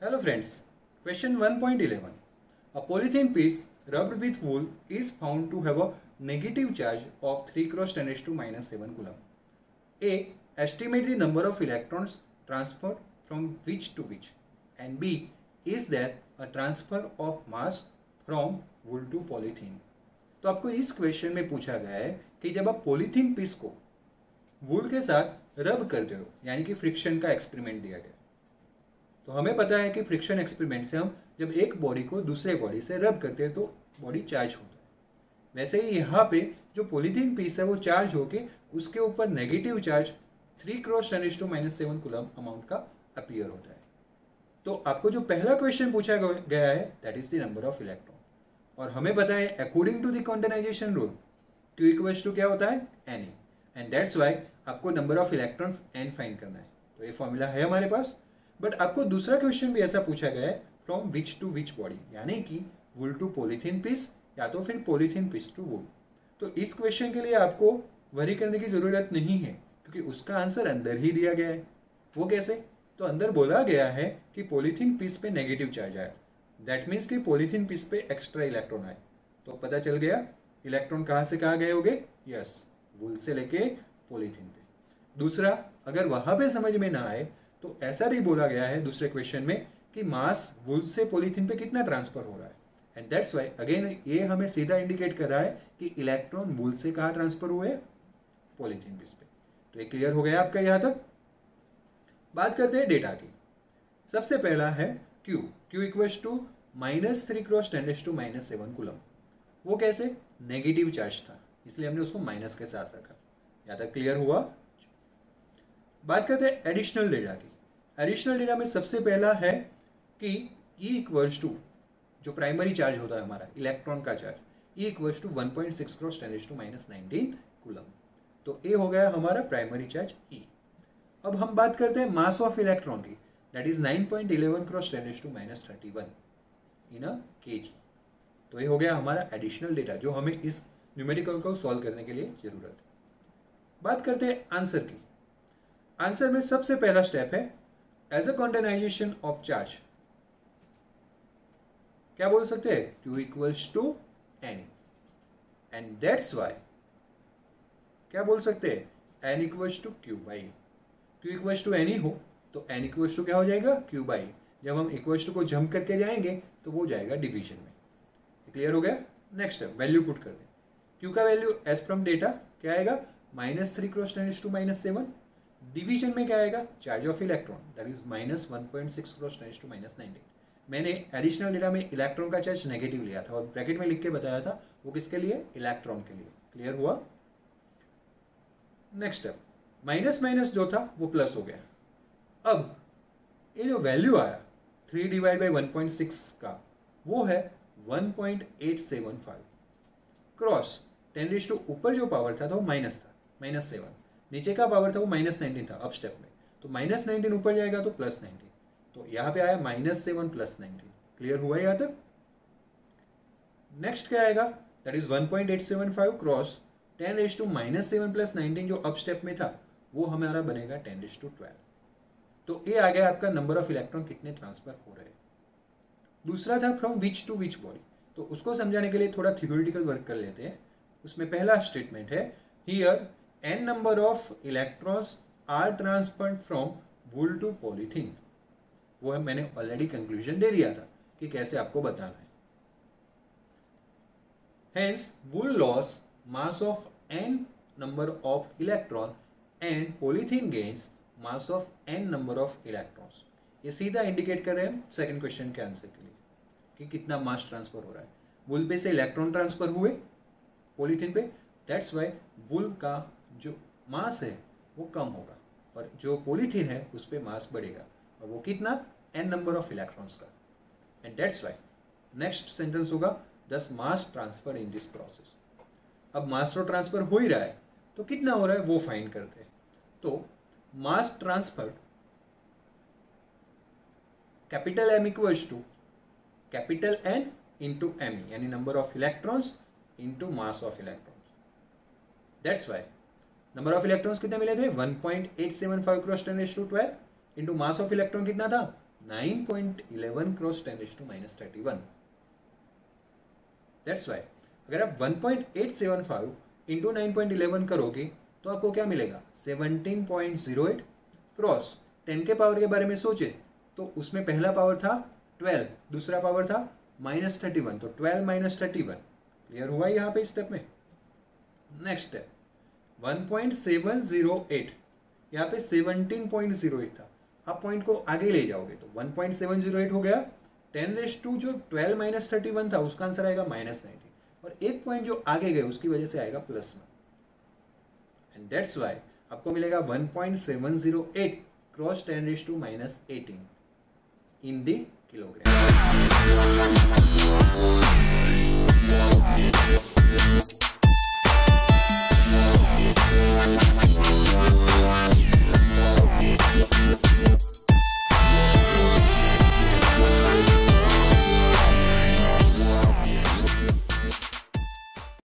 Hello friends, question 1.11. A polythene piece rubbed with wool is found to have a negative charge of 3 cross 10 raised to minus 7 coulomb. A. Estimate the number of electrons transferred from which to which. And B. Is there a transfer of mass from wool to polythene? तो आपको इस question में पूछा गया है कि जब आप पॉलीथीन पीस को वूल के साथ रब करते हो, यानी कि फ्रिक्शन का एक्सपेरिमेंट दिया गया, तो हमें पता है कि फ्रिक्शन एक्सपेरिमेंट से हम जब एक बॉडी को दूसरे बॉडी से रब करते हैं तो बॉडी चार्ज होता है। वैसे ही यहाँ पे जो पॉलीथीन पीस है वो चार्ज होके उसके ऊपर negative charge 3 cross 10 to minus 7 coulomb amount का अपीयर होता है। तो आपको जो पहला क्वेश्चन पूछा गया है that is the number of electron, और हमें पता है according to the quantization rule Q equals to क्या होता है Na, एंड दैट्स वाई आपको number of electrons n find करना है। तो ये फॉर्मूला है हमारे पास। बट आपको दूसरा क्वेश्चन भी ऐसा पूछा गया है from which to which body, यानी कि वुल टू पॉलीथीन पीस या तो फिर पॉलीथीन पीस टू वुल। तो इस क्वेश्चन के लिए आपको वरी करने की जरूरत नहीं है क्योंकि उसका आंसर अंदर ही दिया गया है। वो कैसे? तो अंदर बोला गया है कि पॉलीथीन पीस पे नेगेटिव चार्ज आया, दैट मीन्स कि पॉलीथीन पीस पे एक्स्ट्रा इलेक्ट्रॉन आए। तो पता चल गया इलेक्ट्रॉन कहाँ से कहाँ गए होंगे, यस, वुल से लेके पॉलीथीन पे। दूसरा, अगर वहां पे समझ में ना आए तो ऐसा भी बोला गया है दूसरे क्वेश्चन में कि मास वुल से पॉलीथीन पे कितना ट्रांसफर हो रहा है, एंड दैट्स व्हाई अगेन ये हमें सीधा इंडिकेट कर रहा है कि इलेक्ट्रॉन वुल से कहाँ ट्रांसफर हुए, पॉलीथीन पीस पे। तो ये क्लियर हो गया आपका यहां तक। बात करते हैं डेटा की। सबसे पहला है Q equals to minus 3 cross 10 to minus 7 coulomb. वो कैसे? नेगेटिव चार्ज था इसलिए हमने उसको माइनस के साथ रखा। यहां तक क्लियर हुआ। बात करते हैं एडिशनल डेटा की। एडिशनल डेटा में सबसे पहला है कि E इक्वल्स टू जो प्राइमरी चार्ज होता है हमारा इलेक्ट्रॉन का charge, E equals to 1.6 cross 10 to minus 19 coulomb. तो ए हो गया हमारा प्राइमरी चार्ज E। अब हम बात करते हैं मास ऑफ इलेक्ट्रॉन की, that is 9.11 cross 10 to minus 31 in a kg। तो ये हो गया हमारा एडिशनल डेटा जो हमें इस न्यूमेरिकल को सॉल्व करने के लिए जरूरत है। बात करते हैं आंसर की। आंसर में सबसे पहला स्टेप है as a quantization of charge, क्या बोल सकते हैं, Q equals to N, and that's why क्या बोल सकते हैं, N equals to Q by. Q equals to N ही हो तो N इक्वल्स टू क्या हो जाएगा, Q बाई। जब हम इक्वल्स टू को जंप करके जाएंगे तो वो जाएगा डिवीजन में। क्लियर हो गया। नेक्स्ट वैल्यू पुट कर दें। Q का वैल्यू एज फ्रॉम डेटा क्या आएगा, minus 3 cross 10 to minus 7। Division में क्या आएगा, charge of electron that is minus 1.6 cross 10 to minus 19। मैंने एडिशनल डेटा में इलेक्ट्रॉन का चार्ज नेगेटिव लिया था और ब्रैकेट में लिख के बताया था वो किसके लिए, इलेक्ट्रॉन के लिए। क्लियर हुआ। नेक्स्ट स्टेप, माइनस माइनस जो था वो प्लस हो गया। अब ये जो वैल्यू आया 3 डिवाइड बाई 1.6 का वो है 1.875 क्रॉस 10 रेज़ टू ऊपर जो पावर था तो वो माइनस था, माइनस 7। नीचे का पावर था वो माइनस 19 था अप स्टेप में, तो माइनस 19 ऊपर जाएगा तो प्लस 19। तो यहाँ पे आया माइनस 7 प्लस 19। क्लियर हुआ यहाँ तक। नेक्स्ट क्या आएगा, that is 1.875 cross 10 raise to minus 7 plus 19 जो अप स्टेप में था वो हमारा बनेगा 10 रेज़ टू 12। तो ये आ गया आपका नंबर ऑफ इलेक्ट्रॉन कितने ट्रांसफर हो रहे हैं। दूसरा था from which to which body, तो उसको समझाने के लिए थोड़ा थ्योरेटिकल वर्क कर लेते हैं। उसमें पहला स्टेटमेंट है here n number of electrons are transferred from wool to polythene. वो है मैंने ऑलरेडी कंक्लूजन दे दिया था कि कैसे आपको बताना है। Hence wool loss mass of n number of electron and polythene gains mass of n number of electrons. ये सीधा इंडिकेट कर रहे हैं सेकंड क्वेश्चन के आंसर के लिए कि कितना मास ट्रांसफर हो रहा है। वुल पे से इलेक्ट्रॉन ट्रांसफर हुए पॉलीथीन पे, दैट्स वाई वुल का जो मास है वो कम होगा और जो पॉलीथीन है उस पे मास बढ़ेगा, और वो कितना, n नंबर ऑफ इलेक्ट्रॉन्स का। And that's Y next sentence होगा दस mass transfer in this process. अब मास तो ट्रांसफर हो ही रहा है तो कितना हो रहा है वो फाइंड करते हैं। तो mass transfer capital M equals to capital N into M, यानी number of electrons into mass of electrons. That's why number of electrons कितने मिले थे, 1.875 cross 10 raise to 12 into mass of electron कितना था, 9.11 क्रॉस 10⁻⁻31. दैट्स वाई अगर आप 1.875 into 9.11 करोगे तो आपको क्या मिलेगा 17.08 क्रॉस 10 के पावर के बारे में सोचे तो उसमें पहला पावर था 12, दूसरा पावर था -31, तो 12 - 31 क्लियर हुआ यहाँ पे स्टेप में. नेक्स्ट स्टेप 1.708, यहाँ पे 17.08 था, आप पॉइंट को आगे ले जाओगे तो 1.708 हो गया. 10⁻, जो 12 - 31 था उसका आंसर आएगा -19, और एक पॉइंट जो आगे गए उसकी वजह से आएगा +1, एंड दैट्स वाई आपको मिलेगा 1.708 क्रॉस 10⁻⁻18 इन दी किलोग्राम.